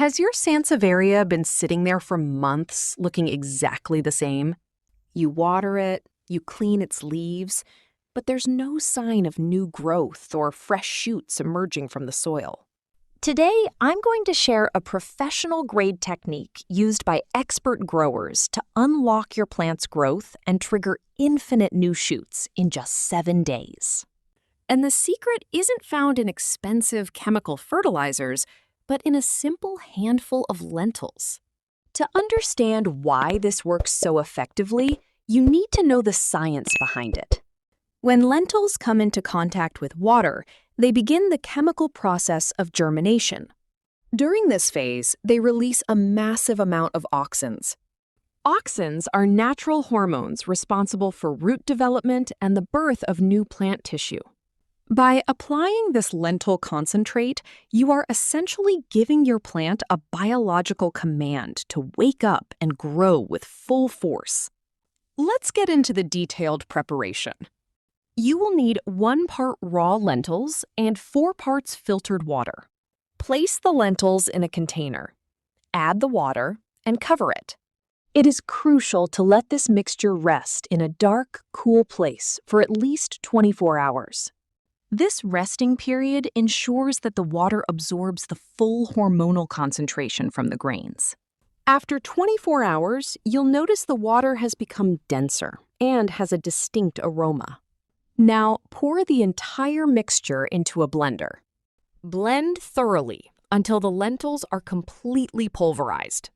Has your Sansevieria been sitting there for months looking exactly the same? You water it, you clean its leaves, but there's no sign of new growth or fresh shoots emerging from the soil. Today, I'm going to share a professional-grade technique used by expert growers to unlock your plant's growth and trigger infinite new shoots in just 7 days. And the secret isn't found in expensive chemical fertilizers, but in a simple handful of lentils. To understand why this works so effectively, you need to know the science behind it. When lentils come into contact with water, they begin the chemical process of germination. During this phase, they release a massive amount of auxins. Auxins are natural hormones responsible for root development and the birth of new plant tissue. By applying this lentil concentrate, you are essentially giving your plant a biological command to wake up and grow with full force. Let's get into the detailed preparation. You will need 1 part raw lentils and 4 parts filtered water. Place the lentils in a container. Add the water and cover it. It is crucial to let this mixture rest in a dark, cool place for at least 24 hours. This resting period ensures that the water absorbs the full hormonal concentration from the grains. After 24 hours, you'll notice the water has become denser and has a distinct aroma. Now, pour the entire mixture into a blender. Blend thoroughly until the lentils are completely pulverized.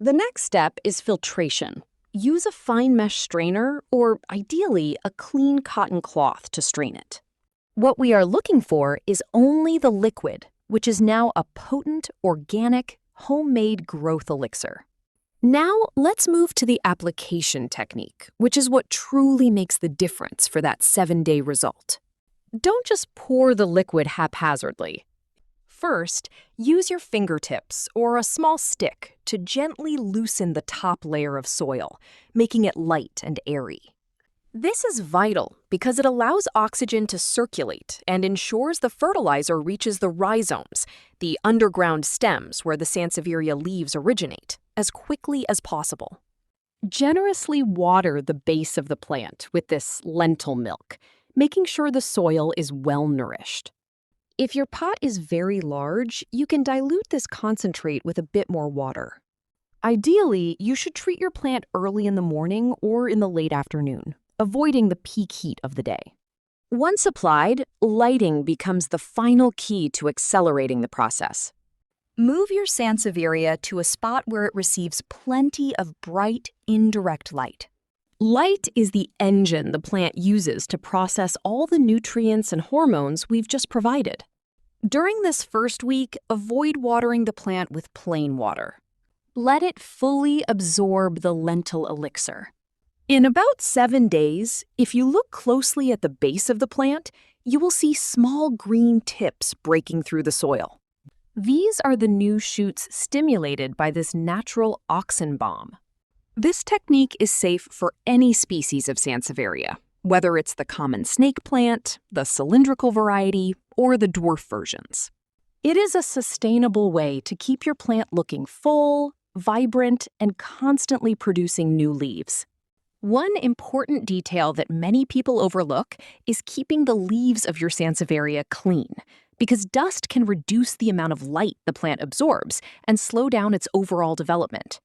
The next step is filtration. Use a fine mesh strainer or, ideally, a clean cotton cloth to strain it. What we are looking for is only the liquid, which is now a potent, organic, homemade growth elixir. Now, let's move to the application technique, which is what truly makes the difference for that 7-day result. Don't just pour the liquid haphazardly. First, use your fingertips or a small stick to gently loosen the top layer of soil, making it light and airy. This is vital because it allows oxygen to circulate and ensures the fertilizer reaches the rhizomes, the underground stems where the Sansevieria leaves originate, as quickly as possible. Generously water the base of the plant with this lentil milk, making sure the soil is well nourished. If your pot is very large, you can dilute this concentrate with a bit more water. Ideally, you should treat your plant early in the morning or in the late afternoon, avoiding the peak heat of the day. Once applied, lighting becomes the final key to accelerating the process. Move your Sansevieria to a spot where it receives plenty of bright, indirect light. Light is the engine the plant uses to process all the nutrients and hormones we've just provided. During this first week, avoid watering the plant with plain water. Let it fully absorb the lentil elixir. In about 7 days, if you look closely at the base of the plant, you will see small green tips breaking through the soil. These are the new shoots stimulated by this natural auxin bomb. This technique is safe for any species of Sansevieria, whether it's the common snake plant, the cylindrical variety, or the dwarf versions. It is a sustainable way to keep your plant looking full, vibrant, and constantly producing new leaves. One important detail that many people overlook is keeping the leaves of your Sansevieria clean, because dust can reduce the amount of light the plant absorbs and slow down its overall development.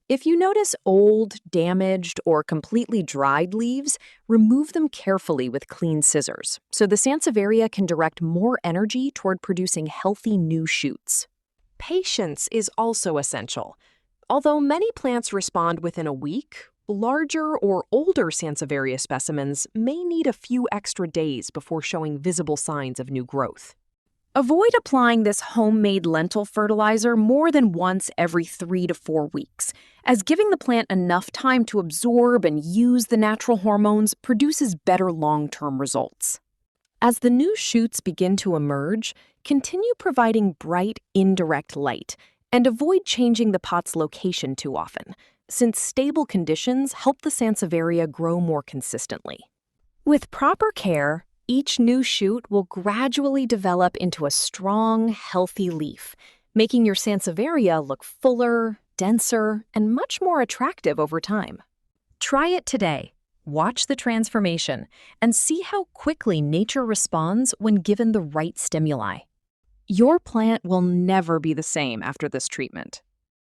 If you notice old, damaged, or completely dried leaves, remove them carefully with clean scissors so the Sansevieria can direct more energy toward producing healthy new shoots. Patience is also essential. Although many plants respond within a week, larger or older Sansevieria specimens may need a few extra days before showing visible signs of new growth. Avoid applying this homemade lentil fertilizer more than once every 3 to 4 weeks, as giving the plant enough time to absorb and use the natural hormones produces better long-term results. As the new shoots begin to emerge, continue providing bright, indirect light, and avoid changing the pot's location too often, since stable conditions help the Sansevieria grow more consistently. With proper care, each new shoot will gradually develop into a strong, healthy leaf, making your Sansevieria look fuller, denser, and much more attractive over time. Try it today. Watch the transformation and see how quickly nature responds when given the right stimuli. Your plant will never be the same after this treatment.